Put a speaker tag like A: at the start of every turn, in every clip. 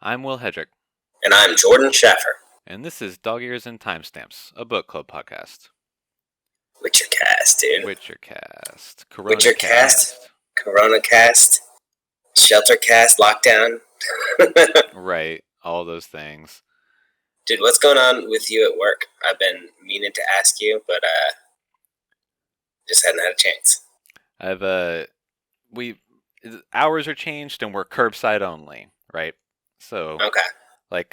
A: I'm Will Hedrick,
B: And I'm Jordan Schaffer.
A: and this is Dog Ears and Timestamps, a book club podcast.
B: Witchercast, dude.
A: Witchercast,
B: Witchercast,
A: CoronaCast.
B: CoronaCast, ShelterCast, Lockdown.
A: Right, all those things.
B: Dude, what's going on with you at work? I've been meaning to ask you, but just hadn't had a chance.
A: We hours are changed and we're curbside only, right? So,
B: Okay.
A: like,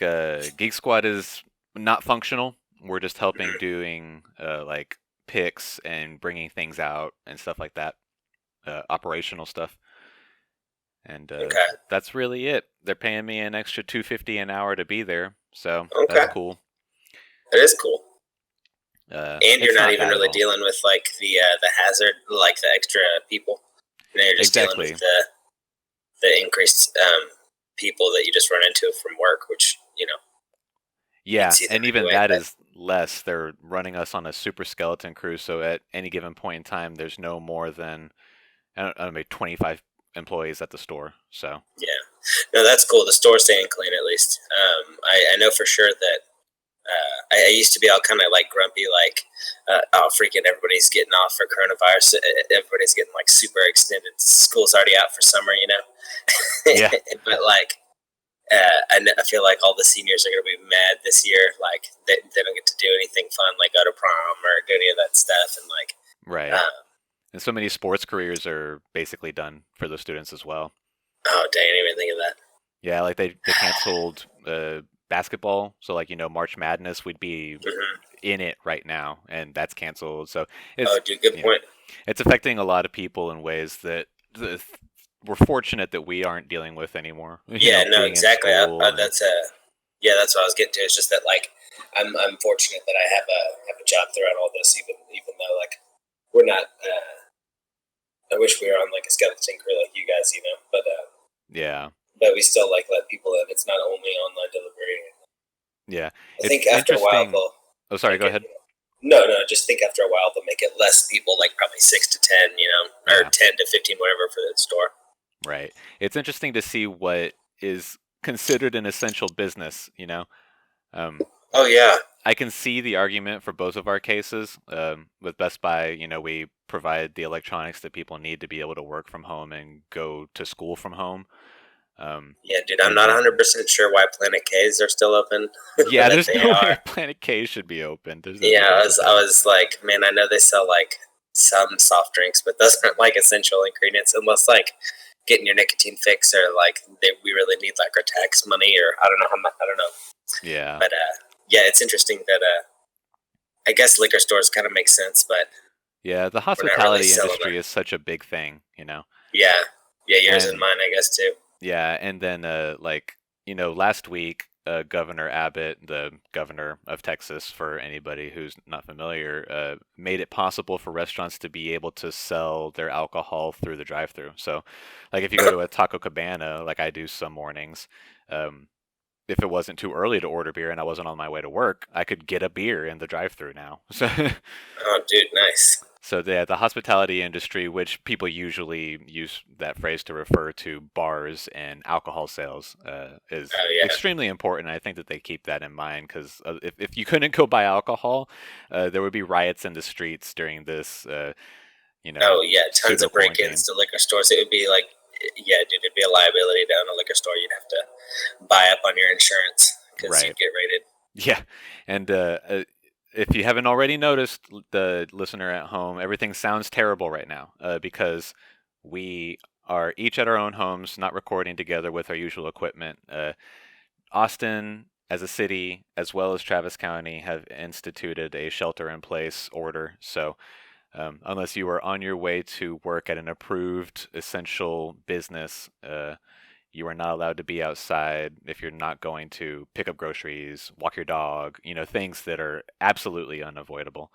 A: Geek Squad is not functional. We're just helping
B: Mhm.
A: doing like picks and bringing things out and stuff like that, operational stuff. And
B: Okay.
A: that's really it. They're paying me an extra $2.50 an hour to be there, so that's
B: Okay.
A: cool.
B: That is cool. And you're
A: It's
B: not
A: not
B: even
A: bad at
B: really
A: all.
B: dealing with like the hazard, like the extra people. You're just dealing
A: Exactly.
B: with the increased people that you just run into from work, which you'd
A: Yeah,
B: see them
A: and even
B: anyway.
A: that
B: But
A: is less. They're running us on a super skeleton crew, so at any given point in time, there's no more than I don't know, maybe 25 employees at the store. So
B: yeah, no, that's cool. The store's staying clean at least. I know for sure that I used to be all kind of like grumpy, like, oh, freaking everybody's getting off for coronavirus. Everybody's getting like super extended. School's already out for summer,
A: yeah,
B: but like, I feel like all the seniors are going to be mad this year. Like, they don't get to do anything fun, like go to prom or do any of that stuff. And like,
A: right. And so many sports careers are basically done for the students as well.
B: oh, dang, I didn't even think of that.
A: Yeah, like they canceled basketball, so like March Madness would be
B: Hmm.
A: in it right now, and that's canceled. So
B: Oh,
A: it's
B: dude, good
A: you know
B: point.
A: it's affecting a lot of people in ways that we're fortunate that we aren't dealing with anymore.
B: Yeah, no,
A: Being in
B: exactly.
A: school and
B: Yeah, that's what I was getting to. It's just that like I'm fortunate that I have a job throughout all this, even though like we're not. I wish we were on like a skeleton crew like you guys,
A: yeah,
B: but we still like let people in. It's not only online delivery.
A: yeah,
B: I
A: it's
B: think after a while
A: interesting.
B: they'll
A: Oh, sorry,
B: make
A: go
B: it.
A: ahead.
B: No. Just think after a while they'll make it less people, like probably 6 to 10, or
A: Yeah,
B: 10 to 15, whatever for the store.
A: right. It's interesting to see what is considered an essential business. Um,
B: Oh yeah,
A: I can see the argument for both of our cases. With Best Buy, we provide the electronics that people need to be able to work from home and go to school from home. Um,
B: yeah, dude. I'm
A: and
B: not
A: then,
B: 100% sure why Planet K's are still open,
A: yeah,
B: but
A: there's
B: they
A: no way
B: are.
A: Planet K should be open. There's no
B: Yeah,
A: chance of
B: I
A: that.
B: was like, man, I know they sell like some soft drinks, but those aren't like essential ingredients unless like getting your nicotine fix or like we really need like our tax money or I don't know how much, I don't know.
A: Yeah,
B: But yeah, it's interesting that I guess liquor stores kind of make sense, but
A: yeah. The
B: we're not really
A: hospitality
B: selling
A: industry
B: them.
A: is such a big thing.
B: Yeah, yeah, yours and
A: And
B: mine, I guess too.
A: yeah, and then like last week, Governor Abbott, the governor of Texas, for anybody who's not familiar, made it possible for restaurants to be able to sell their alcohol through the drive-through. So, like if you go to a Taco Cabana, like I do some mornings, um, if it wasn't too early to order beer and I wasn't on my way to work, I could get a beer in the drive-through now. So
B: Oh, dude, nice.
A: So the hospitality industry, which people usually use that phrase to refer to bars and alcohol sales, is
B: Oh yeah.
A: extremely important. I think that they keep that in mind because if you couldn't go buy alcohol, there would be riots in the streets during this,
B: Oh yeah, tons
A: pseudo
B: of break-ins
A: quarantine.
B: to liquor stores. It would be like, yeah, dude, it'd be a liability to own a liquor store. You'd have to buy up on your insurance because
A: Right.
B: you'd get raided.
A: Yeah. And if you haven't already noticed, the listener at home, everything sounds terrible right now because we are each at our own homes, not recording together with our usual equipment. Austin, as a city, as well as Travis County, have instituted a shelter in place order. So, unless you are on your way to work at an approved essential business, you are not allowed to be outside if you're not going to pick up groceries, walk your dog, things that are absolutely unavoidable.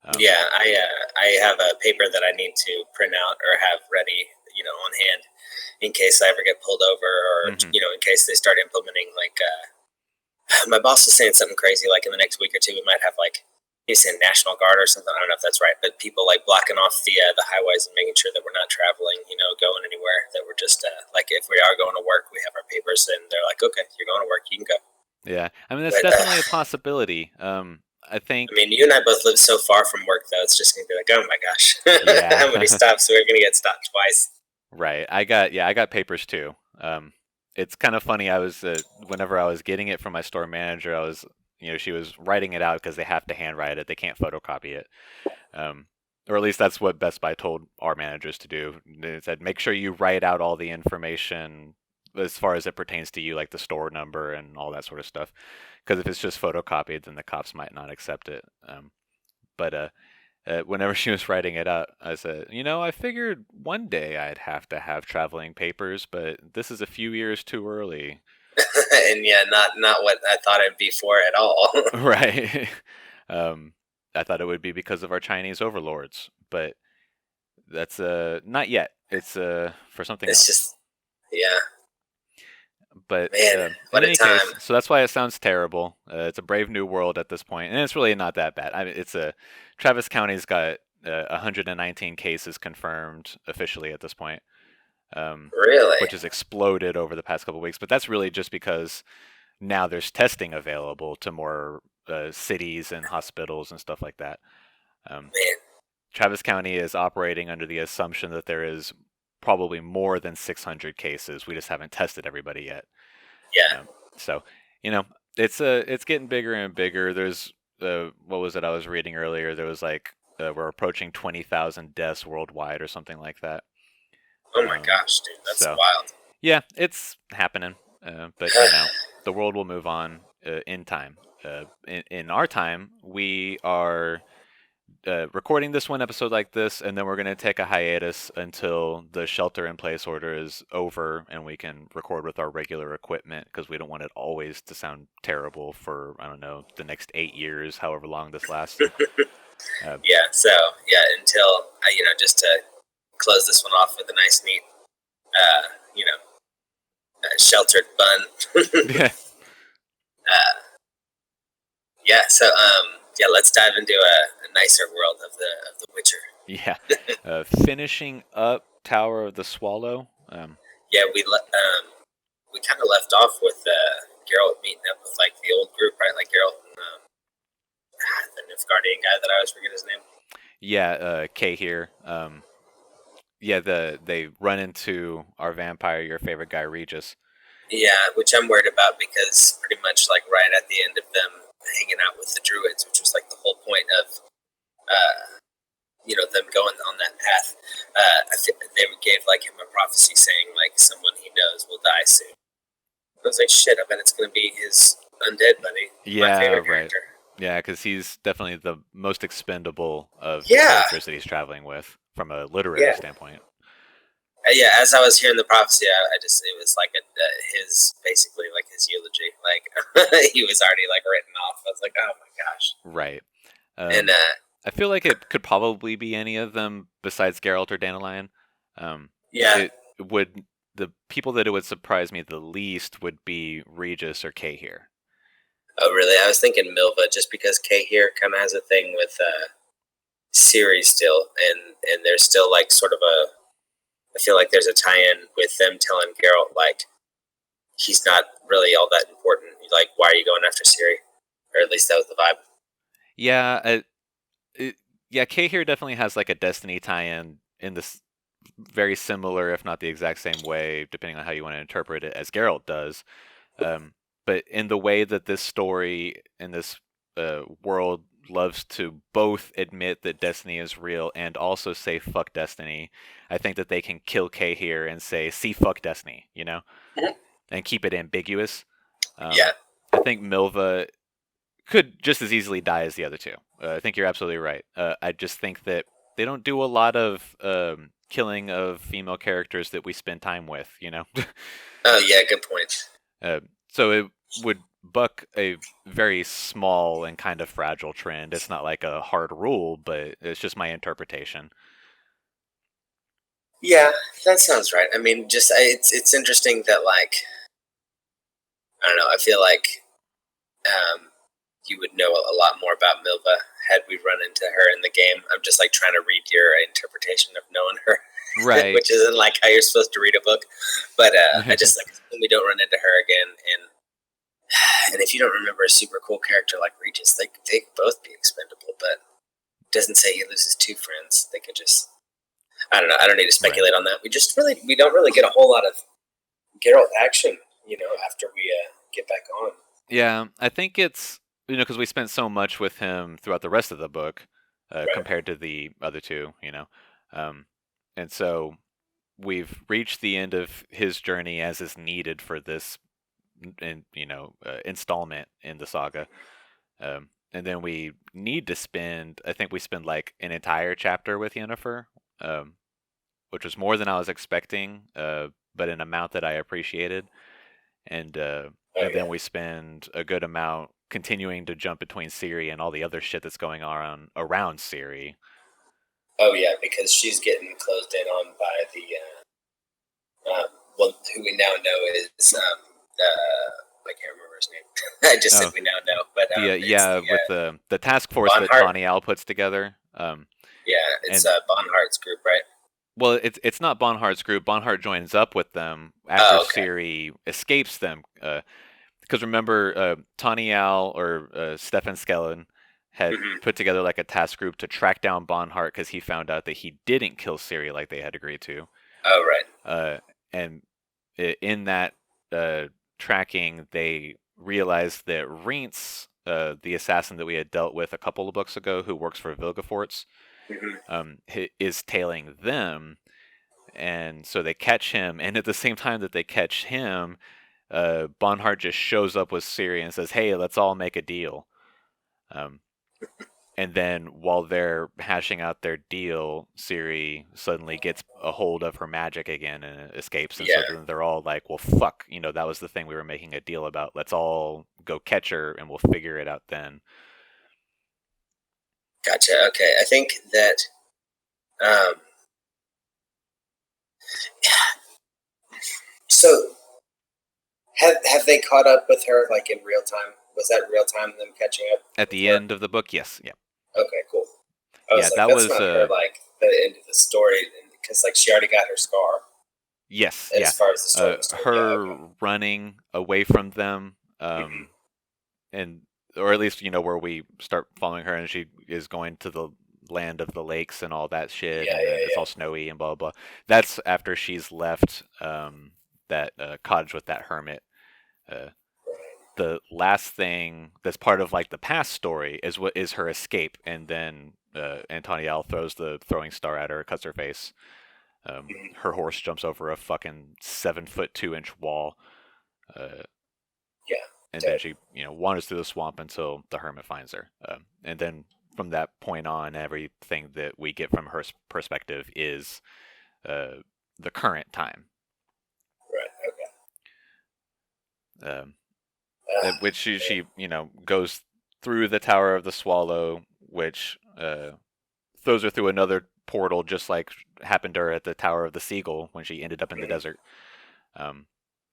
A: Um,
B: Yeah, I have a paper that I need to print out or have ready, on hand in case I ever get pulled over or
A: mhm.
B: in case they start implementing like. My boss was saying something crazy like in the next week or two we might have like he's saying National Guard or something. I don't know if that's right, but people like blocking off the highways and making sure that we're not traveling, going anywhere that we're just like if we are going to work, we have our papers, and they're like, okay, you're going to work, you can go.
A: Yeah, I mean that's
B: But
A: definitely a possibility. I think,
B: I mean, you and I both live so far from work, though. It's just gonna be like, oh my gosh,
A: yeah,
B: how many stops? We're gonna get stopped twice.
A: right. I got papers too. It's kind of funny. I was whenever I was getting it from my store manager, I was, she was writing it out because they have to handwrite it. They can't photocopy it. Um, or at least that's what Best Buy told our managers to do. They said, make sure you write out all the information as far as it pertains to you, like the store number and all that sort of stuff. Because if it's just photocopied, then the cops might not accept it. But whenever she was writing it out, I said, I figured one day I'd have to have traveling papers, but this is a few years too early.
B: And yeah, not what I thought it'd be for at all.
A: Right. um, I thought it would be because of our Chinese overlords, but that's not yet. It's for something
B: It's
A: else.
B: just, yeah,
A: But
B: man,
A: in
B: what a
A: any
B: time.
A: case, so that's why it sounds terrible. It's a brave new world at this point, and it's really not that bad. I mean, it's a Travis County's got 119 cases confirmed officially at this point,
B: Really?
A: which has exploded over the past couple of weeks. But that's really just because now there's testing available to more cities and hospitals and stuff like that. Um,
B: Man,
A: Travis County is operating under the assumption that there is probably more than 600 cases. We just haven't tested everybody yet.
B: yeah.
A: So, you know, it's getting bigger and bigger. There's what was it I was reading earlier? There was like we're approaching 20,000 deaths worldwide or something like that.
B: Oh my gosh, dude, that's
A: So
B: wild.
A: yeah, it's happening. But the world will move on in time. In our time, we are recording this one episode like this, and then we're going to take a hiatus until the shelter-in-place order is over, and we can record with our regular equipment because we don't want it always to sound terrible for, I don't know, the next 8 years, however long this lasts.
B: Yeah, so yeah, until just to close this one off with a nice, neat, you know, sheltered bun.
A: Yeah,
B: Yeah, so yeah, let's dive into a nicer world of the Witcher.
A: yeah. Finishing up Tower of the Swallow.
B: Yeah, we kind of left off with Geralt meeting up with like the old group, right? Like Geralt and the Nilfgaardian guy that I always forget his name.
A: Yeah, Kay here. Yeah, they run into our vampire, your favorite guy, Regis.
B: Yeah, which I'm worried about because pretty much like right at the end of them hanging out with the druids, which was like the whole point of them going on that path. They gave like him a prophecy saying like someone he knows will die soon. I was like, shit, I bet it's gonna be his undead buddy.
A: Yeah,
B: My favorite
A: right.
B: character.
A: Yeah, because he's definitely the most expendable of the
B: Yeah.
A: characters that he's traveling with from a literary
B: Yeah.
A: standpoint.
B: Yeah, as I was hearing the prophecy, it was like his basically like his eulogy. Like he was already like written off. I was like, oh my gosh.
A: Right.
B: And
A: I feel like it could probably be any of them besides Geralt or Dandelion.
B: yeah.
A: It would the people that it would surprise me the least would be Regis or Kay here.
B: Oh really? I was thinking Milva, just because Kay here kind of has a thing with Ciri still, and there's still like sort of I feel like there's a tie-in with them telling Geralt like he's not really all that important. Like, why are you going after Ciri? Or at least that was the vibe.
A: Yeah, yeah. Kay here definitely has like a Destiny tie-in in this very similar, if not the exact same way, depending on how you want to interpret it, as Geralt does. But in the way that this story in this world loves to both admit that Destiny is real and also say fuck Destiny, I think that they can kill Kay here and say see fuck Destiny, and keep it ambiguous.
B: Yeah.
A: I think Milva could just as easily die as the other two. I think you're absolutely right. I just think that they don't do a lot of killing of female characters that we spend time with,
B: Oh yeah, good point.
A: So it would buck a very small and kind of fragile trend. It's not like a hard rule, but it's just my interpretation.
B: Yeah, that sounds right. I mean, just it's interesting that like I don't know. I feel like you would know a lot more about Milva had we run into her in the game. I'm just like trying to read your interpretation of knowing her,
A: Right.
B: which isn't like how you're supposed to read a book. But I just like we don't run into her again. And if you don't remember a super cool character like Regis, they could both be expendable. But it doesn't say he loses two friends. They could just I don't know. I don't need to speculate on that. We don't really get a whole lot of Geralt action, after we get back on.
A: Yeah, I think it's because we spent so much with him throughout the rest of the book
B: Right.
A: compared to the other two, um, and so we've reached the end of his journey as is needed for this, installment in the saga, and then we need to spend. I think we spend like an entire chapter with Yennefer, um, which was more than I was expecting, but an amount that I appreciated. And
B: Oh
A: then
B: yeah.
A: we spend a good amount continuing to jump between Ciri and all the other shit that's going on around Ciri.
B: Oh yeah, because she's getting closed in on by the who we now know is I can't remember his name. I just said
A: Oh,
B: we now know, but
A: the
B: it's the
A: with the task force that
B: Bonhart.
A: Tawny Owl puts together.
B: Yeah, it's
A: And
B: Bonhart's group, right?
A: well, it's not Bonhart's group. Bonhart joins up with them after
B: Oh, okay.
A: Ciri escapes them. Because remember, Tawny Owl or Stefan Skellen had
B: Hmm.
A: put together like a task group to track down Bonhart because he found out that he didn't kill Ciri like they had agreed to.
B: Oh, right.
A: Uh, and in that tracking, they realized that Reince, the assassin that we had dealt with a couple of books ago, who works for Vilgefortz,
B: Hmm.
A: is tailing them. And so they catch him, and at the same time that they catch him, Bonhart just shows up with Ciri and says, "Hey, let's all make a deal." Um, and then while they're hashing out their deal, Ciri suddenly gets a hold of her magic again and escapes. And so
B: Yeah,
A: then they're all like, "Well, fuck, that was the thing we were making a deal about. Let's all go catch her, and we'll figure it out then."
B: gotcha. Okay, I think that um, so have they caught up with her like in real time? Was that real time them catching up
A: At
B: with
A: the
B: her?
A: end of the book, yes, yeah,
B: Okay, cool. I
A: yeah,
B: was like,
A: that
B: that's
A: was
B: not her like the end of the story because like she already got her scar
A: yes,
B: as
A: yeah,
B: far as the story was told. Yeah,
A: her
B: okay.
A: running away from them.
B: Hmm.
A: And or at least where we start following her and she is going to the land of the lakes and all that shit,
B: Yeah,
A: and then
B: yeah,
A: it's all snowy and blah blah. That's after she's left that cottage with that hermit. uh, the last thing that's part of like the past story is what is her escape, and then Antoniel throws the throwing star at her, cuts her face.
B: right.
A: Her horse jumps over a fucking 7 foot 2 inch wall, uh,
B: Yeah,
A: and then
B: dope.
A: she wanders through the swamp until the hermit finds her, and then from that point on everything that we get from her perspective is uh, the current time,
B: Right. Okay.
A: um,
B: Uh,
A: which she goes through the Tower of the Swallow, which throws her through another portal just like happened to her at the Tower of the Seagull when she ended up in the desert, um,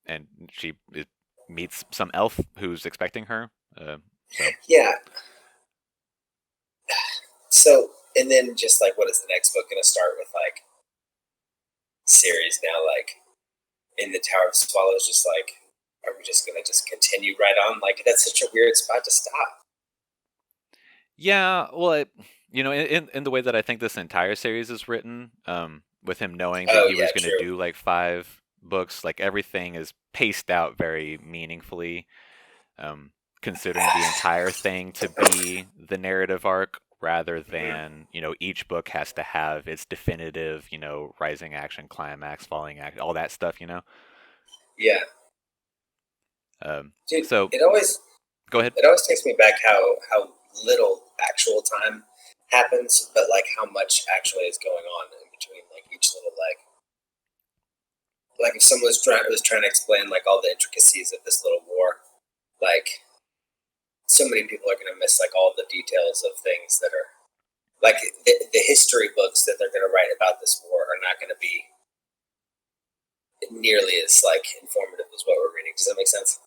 A: and she meets some elf who's expecting her, so
B: yeah. So and then just like, what is the next book going to start with? Like series now, like in the Tower of Swallows, just like, are we just gonna just continue right on? Like that's such a weird spot to stop.
A: yeah, well, in the way that I think this entire series is written, with him knowing that
B: Oh
A: he
B: yeah,
A: was going to
B: true.
A: do like 5 books, like everything is paced out very meaningfully, um, considering the entire thing to be the narrative arc rather
B: Hmm.
A: than each book has to have its definitive rising action, climax, falling act, all that stuff.
B: Yeah, dude.
A: So
B: It always
A: go ahead.
B: it always takes me back how little actual time happens, but like how much actually is going on in between like each little like if someone was trying to explain like all the intricacies of this little war, like so many people are going to miss like all the details of things that are like the history books that they're going to write about this war are not going to be nearly as like informative as what we're reading. Does that make sense?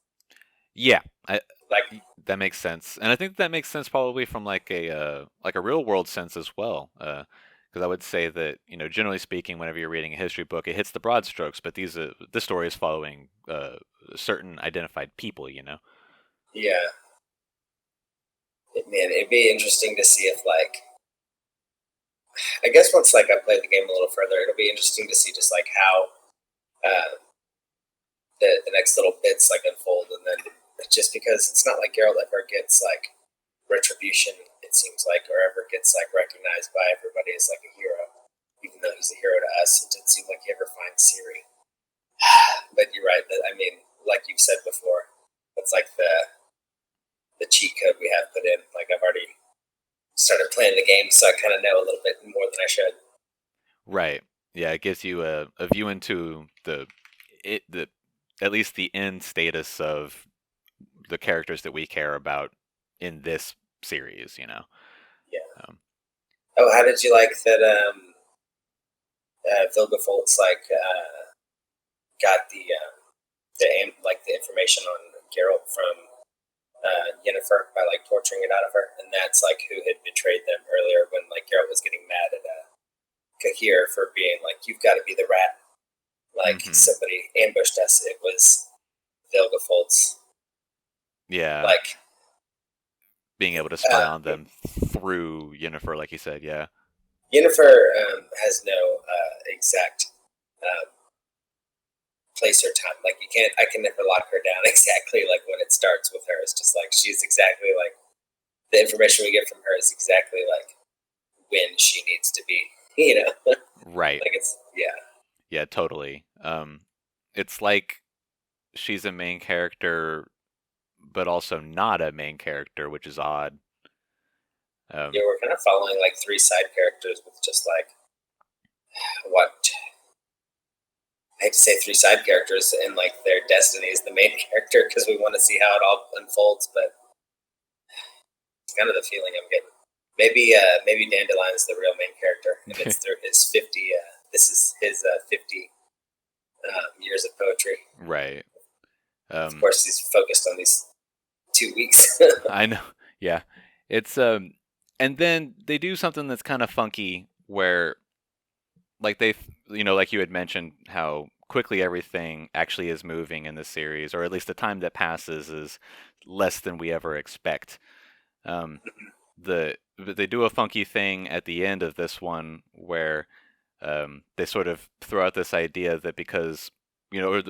A: Yeah, I,
B: Like
A: That makes sense, and I think that makes sense probably from like a real world sense as well. Because I would say that generally speaking, whenever you're reading a history book, it hits the broad strokes, but this story is following certain identified people.
B: Yeah, man, it'd be interesting to see if like I guess once like I play the game a little further, it'll be interesting to see just like how uh, the next little bits like unfold, and then just because it's not like Geralt ever gets like retribution, it seems like, or ever gets like recognized by everybody as like a hero, even though he's a hero to us. It didn't seem like he ever finds Ciri. But you're right. That I mean, like you've said before, that's like the cheat code we have put in. Like I've already started playing the game, so I kind of know a little bit more than I should.
A: Right. Yeah, it gives you a view into the at least the end status of the characters that we care about in this series.
B: Yeah.
A: Um,
B: Oh, how did you like that? Vilgefortz got like the information on Geralt from Yennefer by like torturing it out of her, and that's like who had betrayed them earlier when like Geralt was getting mad at Kahir for being like, "You've got to be the rat." Like
A: mhm.
B: somebody ambushed us. It was Vilgefortz.
A: Yeah,
B: Like
A: being able to spy on them through Yennefer, like you said. Yeah.
B: Yennefer has no exact um, place or time. Like you can't. I can never lock her down exactly. Like when it starts with her, it's just like she's exactly like the information we get from her is exactly like when she needs to be.
A: Right.
B: Like it's yeah,
A: Yeah, totally. It's like she's a main character, but also not a main character, which is odd.
B: yeah.
A: Um,
B: We're kind of following like three side characters with just like what I hate to say three side characters and like their destiny is the main character because we want to see how it all unfolds, but it's kind of the feeling I'm getting. Maybe Dandelion is the real main character, and it's through his 50. This is his 50 years of poetry.
A: right.
B: Of
A: Um,
B: course, he's focused on these 2 weeks.
A: I know. Yeah. It's and then they do something that's kind of funky where like like you had mentioned how quickly everything actually is moving in the series, or at least the time that passes is less than we ever expect. Um, but they do a funky thing at the end of this one where they sort of throw out this idea that because or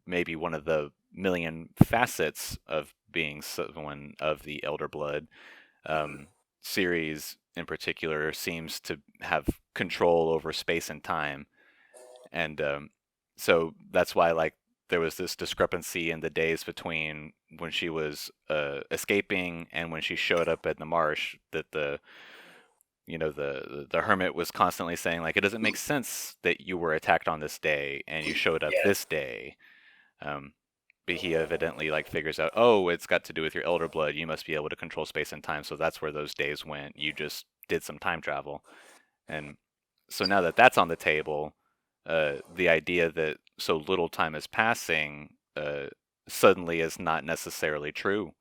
A: maybe one of the million facets of being someone of the elder blood, um, series in particular seems to have control over space and time, and so that's why like there was this discrepancy in the days between when she was escaping and when she showed up at the marsh, that the hermit was constantly saying like it doesn't make sense that you were attacked on this day and you showed up
B: Yeah,
A: this day. um, but he evidently like figures out, oh, it's got to do with your elder blood, you must be able to control space and time, so that's where those days went, you just did some time travel. And so now that that's on the table, the idea that so little time is passing suddenly is not necessarily true,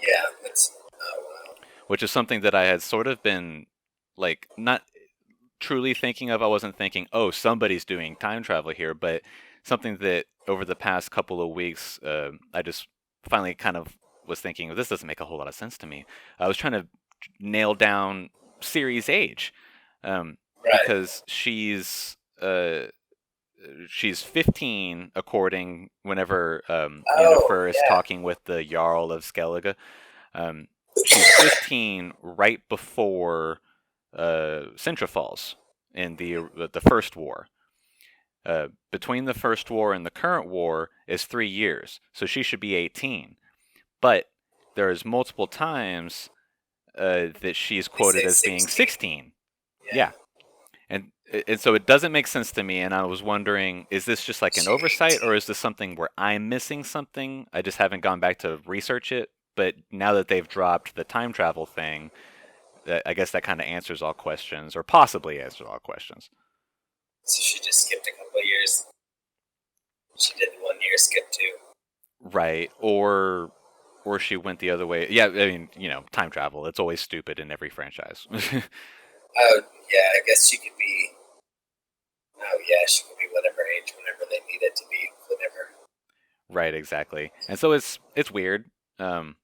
B: yeah. It's oh wow.
A: which is something that I had sort of been like not truly thinking of. I wasn't thinking, oh, somebody's doing time travel here, but something that over the past couple of weeks, I just finally kind of was thinking, this doesn't make a whole lot of sense to me. I was trying to nail down Ciri's age, um,
B: Right.
A: because she's 15 according whenever
B: Oh
A: Yennefer is
B: yeah.
A: talking with the Jarl of Skellige. Um, she's 15 right before Sintra falls in the first war. Between the first war and the current war is 3 years, so she should be 18. But there's multiple times that she's
B: They
A: quoted
B: say
A: as being
B: 16.
A: 16.
B: Yeah.
A: Yeah, and so it doesn't make sense to me. And I was wondering, is this just like an
B: She
A: oversight,
B: 18.
A: or is this something where I'm missing something? I just haven't gone back to research it. But now that they've dropped the time travel thing, I guess that kind of answers all questions, or possibly answers all questions.
B: So she just skipped a couple of years. She did the 1 year skip too.
A: Right. Or or she went the other way. Yeah, I mean, time travel. It's always stupid in every franchise.
B: Oh yeah, I guess she could be. Oh yeah, she could be whatever age, whenever they need it to be, whenever.
A: Right, exactly. And so it's weird. Um,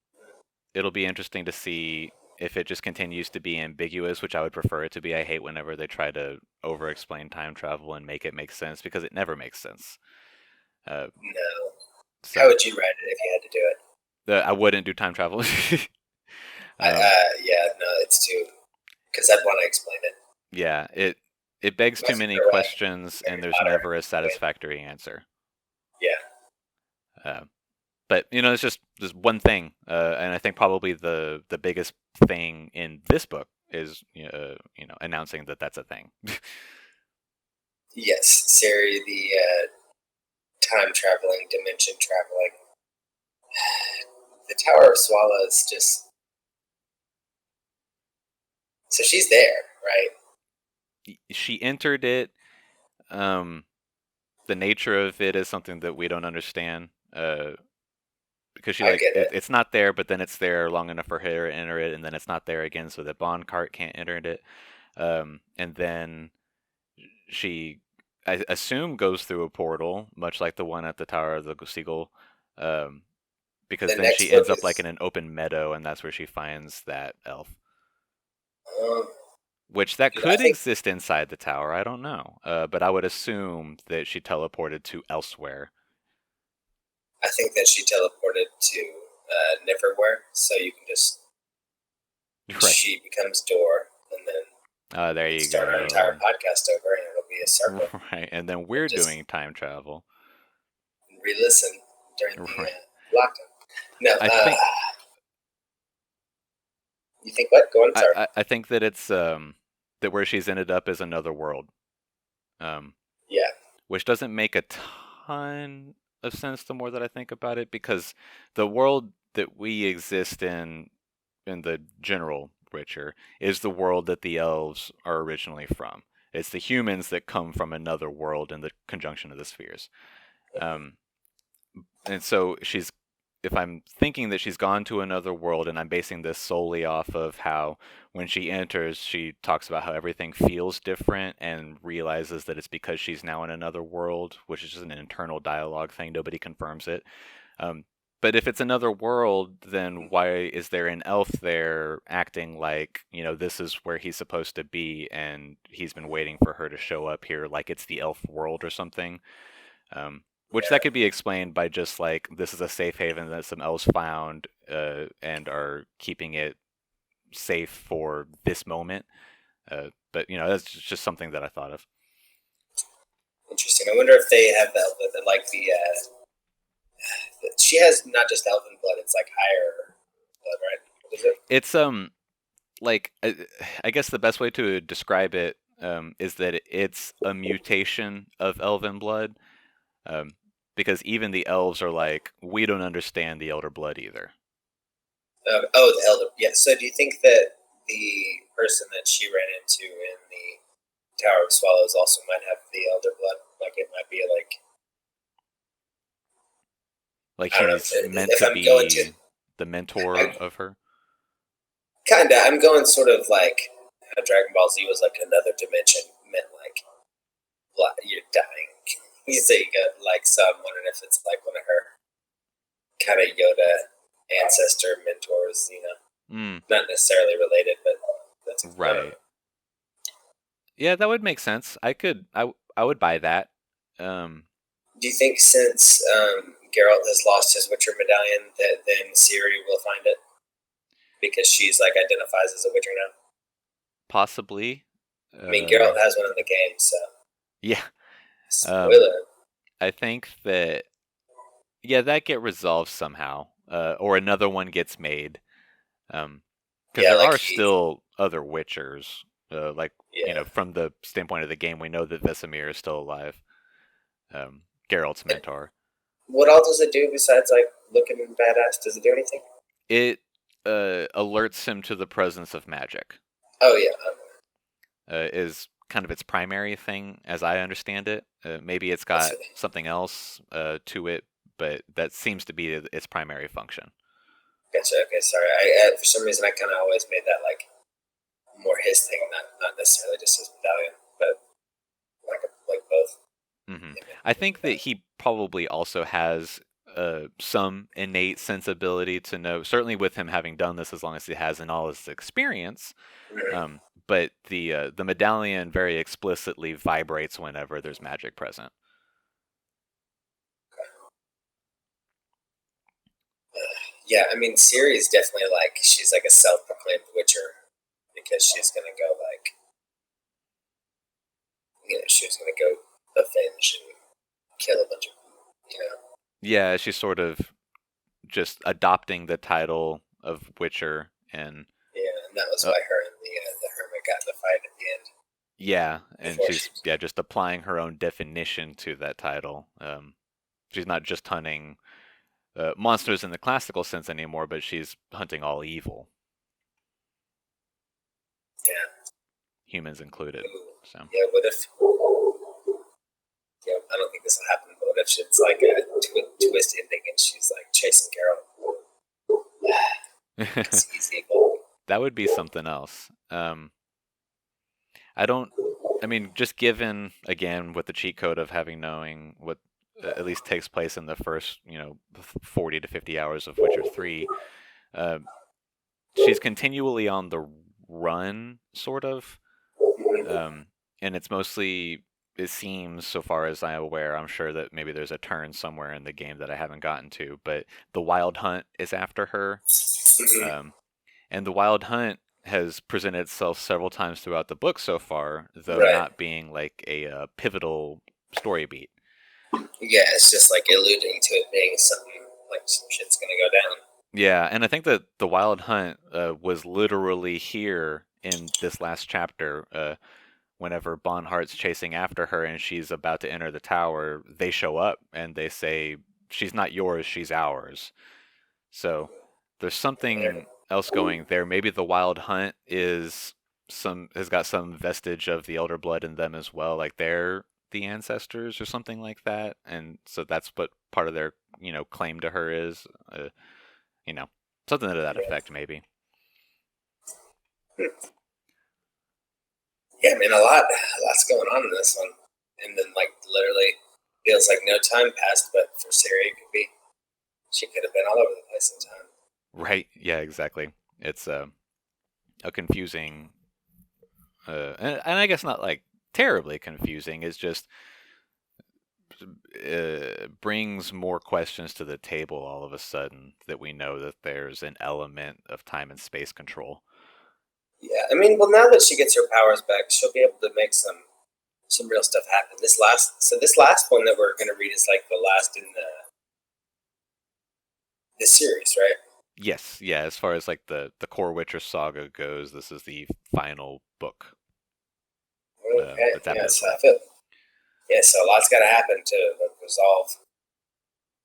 A: it'll be interesting to see if it just continues to be ambiguous, which I would prefer it to be. I hate whenever they try to over-explain time travel and make it make sense because it never makes sense. Uh,
B: No. How
A: so
B: would you write it if you had to do it?
A: I wouldn't do time travel.
B: I,
A: um,
B: yeah, no, it's too. Because I'd want to explain it.
A: yeah, it begs
B: My
A: too many
B: favorite way,
A: questions, and
B: Harry
A: there's
B: Potter.
A: never a satisfactory answer.
B: Yeah.
A: Uh, but it's just one thing, and I think probably the biggest thing in this book is announcing that that's a thing.
B: Yes, Siri, the time traveling, dimension traveling. The Tower of Swallows just. So she's there, right?
A: She entered it. Um, the nature of it is something that we don't understand. Because she
B: I get it.
A: it's not there, but then it's there long enough for her to enter it, and then it's not there again, so the Bond cart can't enter it. And then she, I assume, goes through a portal, much like the one at the Tower of the Seagull, um, because
B: The
A: then
B: next
A: she
B: book
A: ends up like in
B: is.
A: an open meadow, and that's where she finds that elf.
B: Um,
A: Which that
B: Dude, I
A: could
B: think
A: exist inside the tower. I don't know, but I would assume that she teleported to elsewhere.
B: I think that she teleported to Neverwhere, so you can just.
A: Right.
B: She becomes Door, and then
A: There
B: we can
A: you
B: start our entire
A: go.
B: podcast over, and it'll be a circle.
A: Right, and then
B: And
A: we're
B: just
A: doing time travel.
B: re-listen during the
A: Right.
B: lockdown. No,
A: I think
B: you think what? Go on, sorry.
A: I think that it's that where she's ended up is another world, um,
B: Yeah,
A: which doesn't make a ton of sense the more that I think about it, because the world that we exist in the general Witcher is the world that the elves are originally from. It's the humans that come from another world in the conjunction of the spheres. Um, and so if I'm thinking that she's gone to another world, and I'm basing this solely off of how when she enters, she talks about how everything feels different and realizes that it's because she's now in another world, which is just an internal dialogue thing. Nobody confirms it. Um, but if it's another world, then why is there an elf there acting like, this is where he's supposed to be, and he's been waiting for her to show up here like it's the elf world or something? Which that
B: yeah,
A: could be explained by just like this is a safe haven that some elves found, and are keeping it safe for this moment. But that's just something that I thought of.
B: interesting. I wonder if they have like the. She has not just elven blood; it's like higher blood, right? What is it?
A: It's like I guess the best way to describe it, is that it's a mutation of elven blood, um, because even the elves are like, we don't understand the elder blood either.
B: Oh, the elder. Yeah. So, do you think that the person that she ran into in the Tower of Swallows also might have the elder blood? Like, it might be like
A: Like
B: I don't know.
A: she's meant
B: If
A: to
B: I'm going to
A: be the mentor
B: I,
A: of her.
B: kinda, I'm going sort of like how Dragon Ball Z was like another dimension meant like you're dying. You say you got like, so I'm wondering if it's like one of her kind of Yoda ancestor mentors.
A: Mm,
B: Not necessarily related, but that's I don't
A: right.
B: know.
A: Yeah, that would make sense. I would buy that. Um,
B: Do you think since Geralt has lost his Witcher medallion, that then Ciri will find it because she's like identifies as a Witcher now?
A: Possibly.
B: I mean,
A: Uh,
B: Geralt has one in the game, so
A: yeah. Um,
B: spoiler.
A: I think that that get resolved somehow, or another one gets made. Because
B: Yeah,
A: there
B: like
A: are
B: he,
A: still other Witchers. Like
B: yeah.
A: from the standpoint of the game, we know that Vesemir is still alive. Geralt's
B: And
A: mentor.
B: what all does it do besides like looking badass? Does it do anything?
A: It alerts him to the presence of magic.
B: Oh yeah,
A: Is kind of its primary thing, as I understand it. Maybe it's
B: that's
A: got something else to it, but that seems to be its primary function.
B: Gotcha. Okay, sorry. I for some reason I kind of always made that like more his thing, not necessarily just his medallion, but like both.
A: Hmm.
B: Yeah,
A: I think that he probably also has some innate sensibility to know, certainly with him having done this as long as he has in all his experience.
B: mm-hmm.
A: But the medallion very explicitly vibrates whenever there's magic present.
B: Yeah. I mean, Ciri is definitely like she's like a self-proclaimed witcher because she's gonna go like she was gonna go avenge and kill a bunch of
A: Yeah, she's sort of just adopting the title of Witcher, and
B: yeah, and that was
A: uh,
B: why her and the hermit got in the fight at the end
A: yeah, and
B: before she.
A: she's just applying her own definition to that title. She's not just hunting monsters in the classical sense anymore, but she's hunting all evil,
B: Yeah.
A: humans included.
B: Ooh.
A: So
B: Yeah. What if? Yeah, I don't think this will happen. But what if it's like a twist ending and she's like chasing Carol? Because he's evil.
A: that would be something else. I don't. I mean, just given again with the cheat code of having knowing what at least takes place in the first 40 to 50 hours of Witcher 3, uh, she's continually on the run, sort of, um, and it's mostly. It seems, so far as I'm aware, I'm sure that maybe there's a turn somewhere in the game that I haven't gotten to, but the Wild Hunt is after her. Um, And the Wild Hunt has presented itself several times throughout the book so far, though
B: Right.
A: not being like a pivotal story beat.
B: Yeah, it's just like alluding to it being something like some shit's gonna go down.
A: Yeah, and I think that the Wild Hunt was literally here in this last chapter. Whenever Bonhart's chasing after her and she's about to enter the tower, they show up and they say, "She's not yours, she's ours." So there's
B: There.
A: something else going there. Maybe the Wild Hunt is some has got some vestige of the Elder Blood in them as well, like they're the ancestors or something like that, and so that's what part of their claim to her is, you know, something to that
B: Yeah.
A: effect, maybe.
B: Yeah, man, lot's going on in this one, and then like literally feels like no time passed, but for Siri it could be. She could have been all over the place in time.
A: Right? Yeah, exactly. It's a confusing, and I guess not like terribly confusing. It's just brings more questions to the table all of a sudden that we know that there's an element of time and space control.
B: Yeah, I mean, well, now that she gets her powers back, she'll be able to make some real stuff happen. This last one that we're gonna read is like the last in the series, right?
A: Yes, yeah, as far as like the core Witcher saga goes, this is the final book
B: Okay,
A: that's happened
B: yeah,
A: this
B: so
A: way.
B: I feel yeah, so a lot's got to happen to resolve.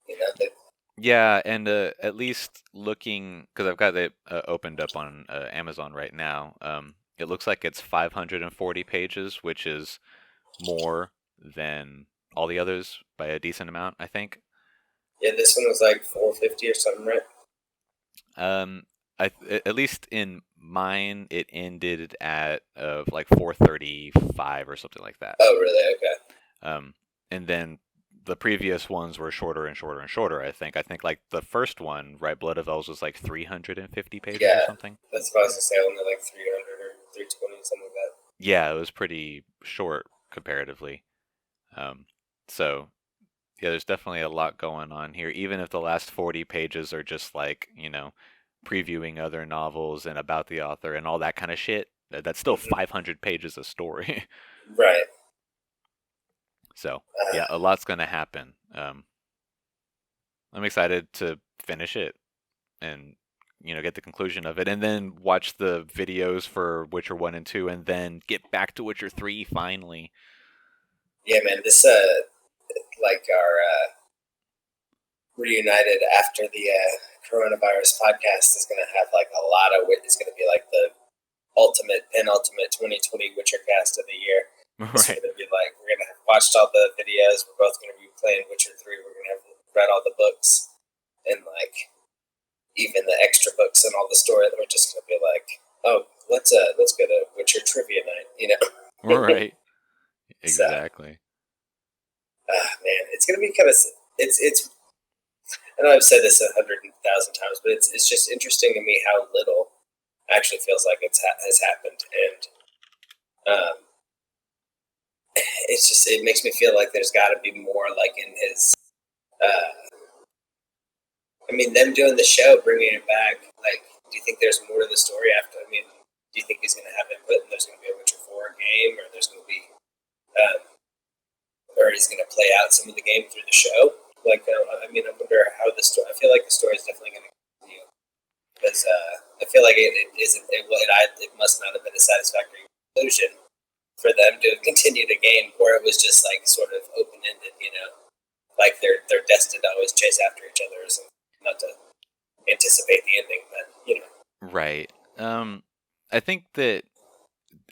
B: That
A: Yeah, and at least looking, because I've got it opened up on Amazon right now, it looks like it's 540 pages, which is more than all the others by a decent amount, I think.
B: yeah, this one was like 450 or something, right?
A: Um, at least in mine, it ended at like 435 or something like that.
B: Oh, really? Okay.
A: Um, and then the previous ones were shorter and shorter and shorter. I think like the first one, right, Blood of Elves was like 350 pages or
B: Yeah,
A: something.
B: that's what I was gonna say. Only like 300 or 320, something like that.
A: Yeah, it was pretty short comparatively. Um, so yeah, there's definitely a lot going on here. Even if the last 40 pages are just like, previewing other novels and about the author and all that kind of shit, that's still
B: Hmm.
A: 500 pages of story.
B: Right.
A: So yeah, a lot's gonna happen. I'm excited to finish it and get the conclusion of it, and then watch the videos for Witcher 1 and 2, and then get back to Witcher 3 finally.
B: Yeah, man. This like our reunited after the coronavirus podcast is gonna have like a lot of. It's gonna be like the ultimate penultimate 2020 Witchercast of the year. It's
A: Right.
B: gonna be like we're gonna have watched all the videos. We're both gonna be playing Witcher 3. We're gonna have read all the books, and like even the extra books and all the story, they're just going to be like, oh, let's go to Witcher trivia night, you know?
A: Right.
B: So,
A: Exactly.
B: man, it's going to be kind of it's. I know I've said this 100,000 times, but it's just interesting to me how little actually feels like has happened, and um, it makes me feel like there's got to be more like in his. I mean, them doing the show, bringing it back. Like, do you think there's more to the story after? I mean, do you think he's going to have input and there's going to be a Witcher 4 game, or there's going to be, or he's going to play out some of the game through the show? Like, I mean, I wonder how the story. I feel like the story is definitely going to continue because I feel like it isn't. It must not have been a satisfactory conclusion for them to continue the game, where it was just like sort of open ended. You know, like they're destined to always chase after each other or something. Not to anticipate the ending, but you know.
A: Right. I think that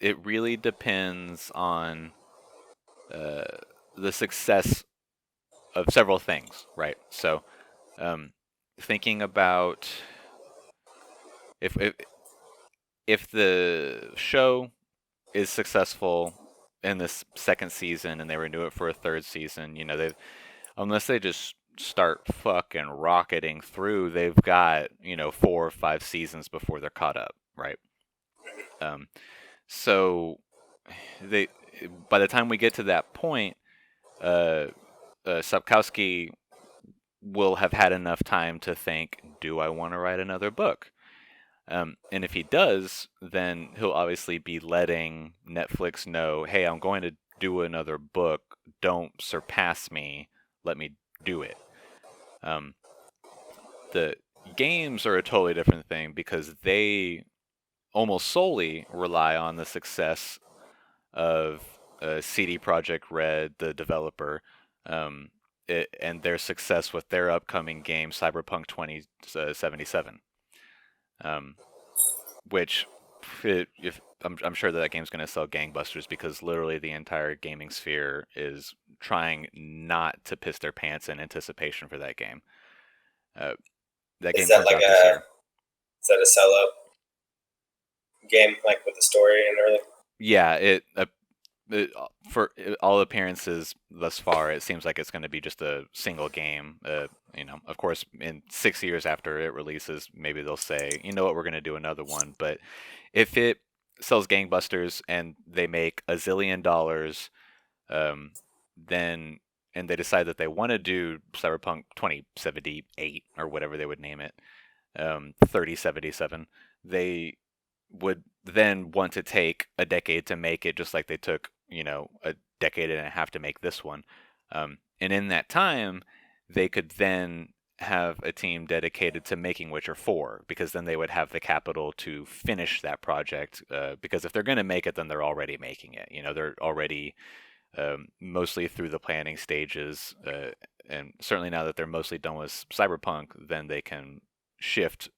A: it really depends on the success of several things, right? So, thinking about if if if the show is successful in this second season and they renew it for a third season, you know, unless they just start fucking rocketing through, they've got, you know, 4 or 5 seasons before they're caught up, right? So they by the time we get to that point, Sapkowski will have had enough time to think, do I want to write another book? And if he does, then he'll obviously be letting Netflix know, hey, I'm going to do another book. Don't surpass me. Let me do it. The games are a totally different thing because they almost solely rely on the success of CD Projekt Red, the developer, and their success with their upcoming game, Cyberpunk 2077. Which, if I'm sure that game's going to sell gangbusters because literally the entire gaming sphere is trying not to piss their pants in anticipation for that game. That game comes out this year.
B: Is that a sellout game, like with the story and everything?
A: Yeah, for all appearances thus far, it seems like it's going to be just a single game. You know, of course, in 6 years after it releases, maybe they'll say, you know what, we're going to do another one. But if it sells gangbusters and they make $1 zillion, then and they decide that they want to do Cyberpunk 2078 or whatever they would name it, 3077, they would then want to take a decade to make it, just like they took, you know, a decade and a half to make this one. And in that time, they could then have a team dedicated to making Witcher 4, because then they would have the capital to finish that project. Because if they're going to make it, then they're already making it. You know, they're already mostly through the planning stages. And certainly now that they're mostly done with Cyberpunk, then they can shift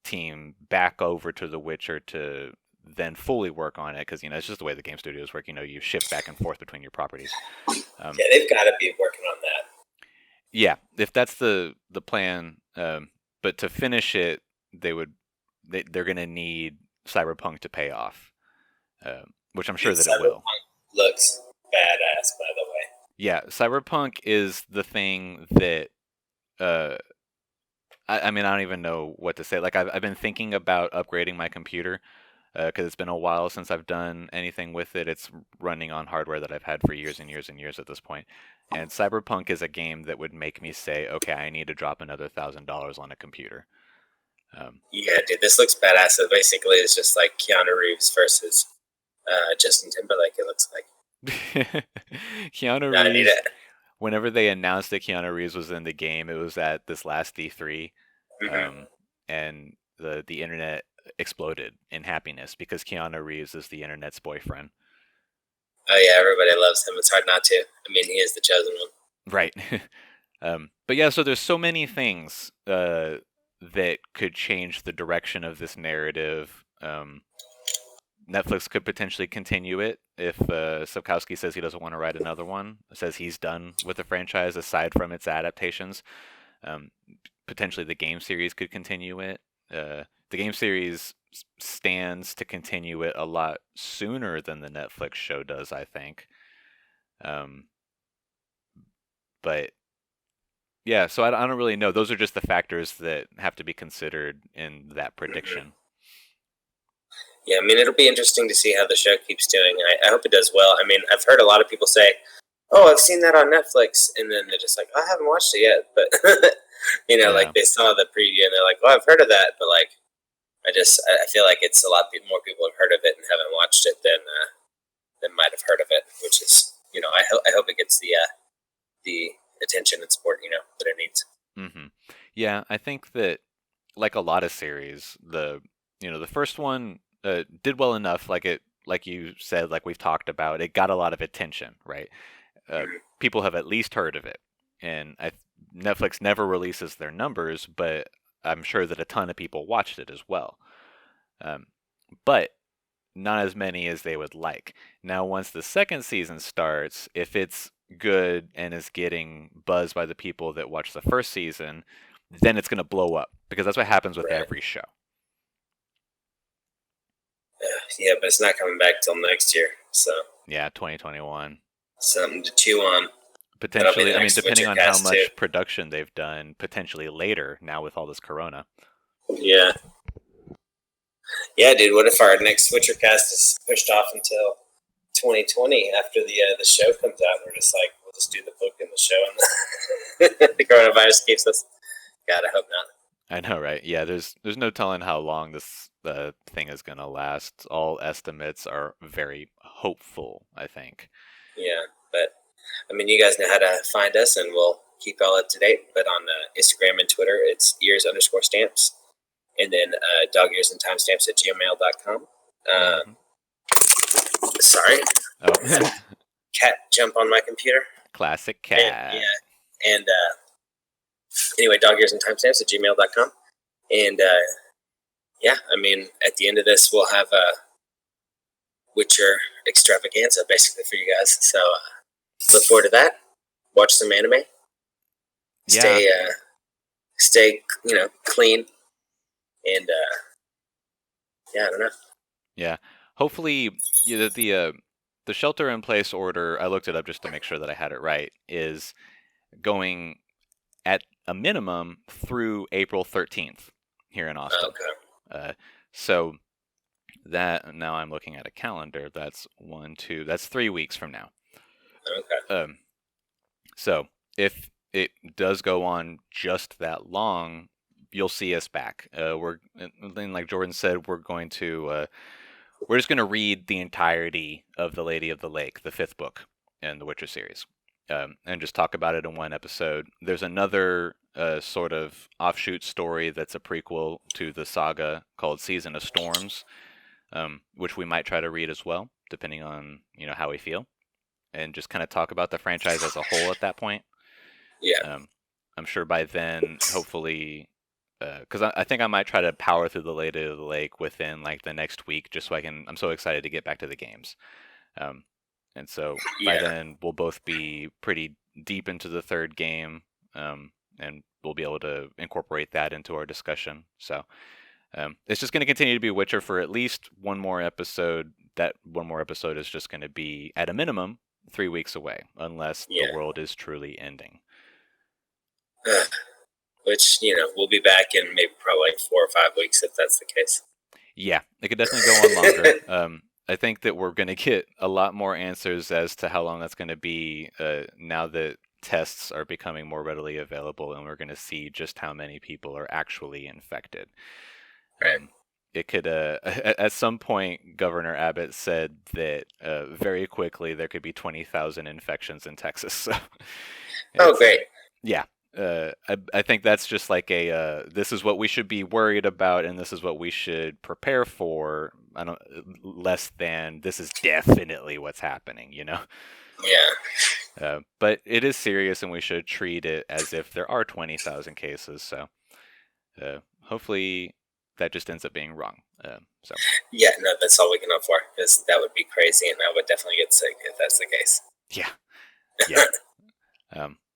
A: team back over to The Witcher to then fully work on it, because, you know, it's just the way the game studios work. You know, you shift back and forth between your properties.
B: Yeah, they've got to be working on that.
A: Yeah, if that's the plan, but to finish it, they're going to need Cyberpunk to pay off, which I'm sure that it will.
B: Looks badass, by the way.
A: Yeah, Cyberpunk is the thing that I mean, I don't even know what to say. Like, I've been thinking about upgrading my computer because it's been a while since I've done anything with it. It's running on hardware that I've had for years and years and years at this point. And Cyberpunk is a game that would make me say, okay, I need to drop another $1,000 on a computer.
B: Yeah, dude, this looks badass. So basically, it's just like Keanu Reeves versus Justin Timberlake, it looks like.
A: Keanu
B: I need
A: Reeves,
B: it.
A: whenever they announced that Keanu Reeves was in the game, it was at this last E3, and the internet exploded in happiness because Keanu Reeves is the internet's boyfriend.
B: Oh yeah, everybody loves him. It's hard not to. I mean, he is the chosen one.
A: Right. But yeah, so there's so many things that could change the direction of this narrative. Netflix could potentially continue it if Sapkowski says he doesn't want to write another one, says he's done with the franchise aside from its adaptations. potentially the game series could continue it. The game series stands to continue it a lot sooner than the Netflix show does, I think. Um, but yeah, so I don't really know. Those are just the factors that have to be considered in that
B: Mm-hmm.
A: prediction.
B: Yeah, I mean, it'll be interesting to see how the show keeps doing. I hope it does well. I mean, I've heard a lot of people say, "Oh, I've seen that on Netflix," and then they're just like, "I haven't watched it yet," but
A: Yeah,
B: like they saw the preview and they're like, "Oh, I've heard of that," but like, I feel like it's a lot more people have heard of it and haven't watched it than might have heard of it, which is, I hope it gets the attention and support that it needs.
A: hmm yeah. I think that like a lot of series, the first one did well enough. Like you said, like we've talked about, it got a lot of attention, right?
B: Mhm.
A: People have at least heard of it, and Netflix never releases their numbers, but I'm sure that a ton of people watched it as well. Um, but not as many as they would like. Now, once the second season starts, if it's good and is getting buzzed by the people that watch the first season, then it's going to blow up because that's what happens with
B: Right.
A: every show.
B: Yeah, but it's not coming back till next year, so
A: Yeah, 2021.
B: something to chew on. That'll be the
A: Potentially, I mean,
B: next
A: depending on how
B: Witchercast too.
A: much production they've done, potentially later now with all this corona.
B: Yeah, yeah, dude. What if our next Witchercast is pushed off until 2020 after the show comes out? We're just like, we'll just do the book and the show, and the coronavirus keeps us. God, I hope not.
A: I know, right? Yeah, there's no telling how long this thing is gonna last. All estimates are very hopeful, I think.
B: Yeah, but I mean, you guys know how to find us, and we'll keep y'all up to date. But on Instagram and Twitter, it's ears_stamps, and then dog ears and timestamps at gmail.com.
A: hmm
B: Sorry,
A: Oh,
B: cat jump on my computer.
A: classic
B: And,
A: cat.
B: yeah, and anyway, dog ears and timestamps at gmail.com. And yeah, I mean, at the end of this, we'll have a Witcher extravaganza basically for you guys. So look forward to that. Watch some anime.
A: Yeah,
B: Stay clean, and yeah, I don't know.
A: yeah. Hopefully, the shelter in place order. I looked it up just to make sure that I had it right. Is going at a minimum through April 13th here in Austin.
B: Okay.
A: Uh, so that now I'm looking at a calendar. That's 1, 2. That's 3 weeks from now.
B: Okay.
A: Um, so if it does go on just that long, you'll see us back. And like Jordan said, we're just going to read the entirety of The Lady of the Lake, the fifth book in the Witcher series, and just talk about it in one episode. There's another sort of offshoot story that's a prequel to the saga called Season of Storms, which we might try to read as well, depending on how we feel, and just kind of talk about the franchise as a whole at that point.
B: Yeah.
A: Um, I'm sure by then, hopefully, because I think I might try to power through the Lady of the Lake within like the next week, just so I can. I'm so excited to get back to the games, um, and so by
B: Yeah.
A: then we'll both be pretty deep into the third game, and we'll be able to incorporate that into our discussion. So it's just going to continue to be Witcher for at least one more episode. That one more episode is just going to be at a minimum 3 weeks away, unless the
B: Yeah.
A: world is truly ending.
B: Which we'll be back in maybe probably like 4 or 5 weeks if that's the case.
A: Yeah, it could definitely go on longer. I think that we're going to get a lot more answers as to how long that's going to be now that tests are becoming more readily available, and we're going to see just how many people are actually infected.
B: Right.
A: It could, at some point, Governor Abbott said that very quickly there could be 20,000 infections in Texas. So
B: Oh,
A: it's
B: great.
A: yeah. I think that's just like this is what we should be worried about, and this is what we should prepare for. I don't less than this is definitely what's happening,
B: Yeah.
A: But it is serious, and we should treat it as if there are 20,000 cases. So hopefully that just ends up being wrong. So
B: Yeah, no, that's all we can hope for, because that would be crazy, and I would definitely get sick if that's the case.
A: yeah, yeah.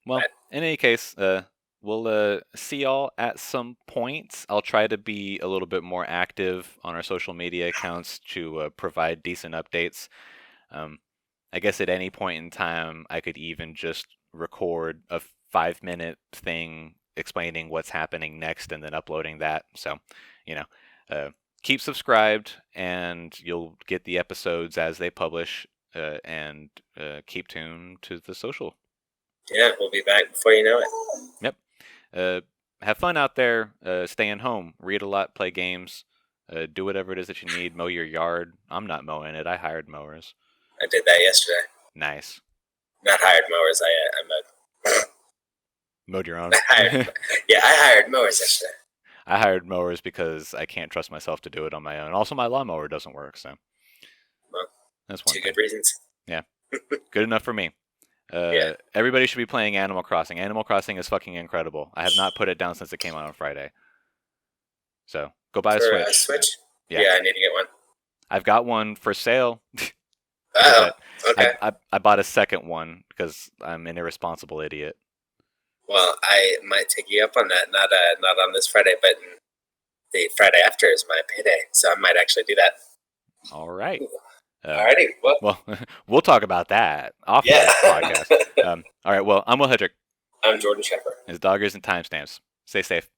A: Well,
B: But
A: in any case, we'll see y'all at some point. I'll try to be a little bit more active on our social media accounts to provide decent updates. Um, I guess at any point in time, I could even just record a 5-minute thing explaining what's happening next and then uploading that. So, you know, uh, keep subscribed and you'll get the episodes as they publish. And keep tuned to the social.
B: Yeah, we'll be back before you know it.
A: Yep. Have fun out there. Staying home. Read a lot. Play games. Do whatever it is that you need. Mow your yard. I'm not mowing it. I hired mowers.
B: I did that yesterday.
A: Nice.
B: Not hired mowers. I mowed.
A: Mowed your own.
B: I hired mowers yesterday.
A: I hired mowers because I can't trust myself to do it on my own. Also, my lawnmower doesn't work, so
B: well,
A: that's one
B: two
A: thing.
B: good reasons.
A: Yeah, good enough for me.
B: Yeah.
A: Everybody should be playing Animal Crossing. Animal Crossing is fucking incredible. I have not put it down since it came out on Friday. So go buy a Switch.
B: Switch?
A: Yeah.
B: I need to get one.
A: I've got one for sale.
B: Oh, okay.
A: I bought a second one because I'm an irresponsible idiot.
B: Well, I might take you up on that. Not on this Friday, but the Friday after is my payday, so I might actually do that.
A: All right.
B: Alrighty.
A: Well, we'll talk about that off the podcast. All right. Well, I'm Will Hedrick.
B: I'm Jordan Shepard.
A: His Doggers and Timestamps. Stay safe.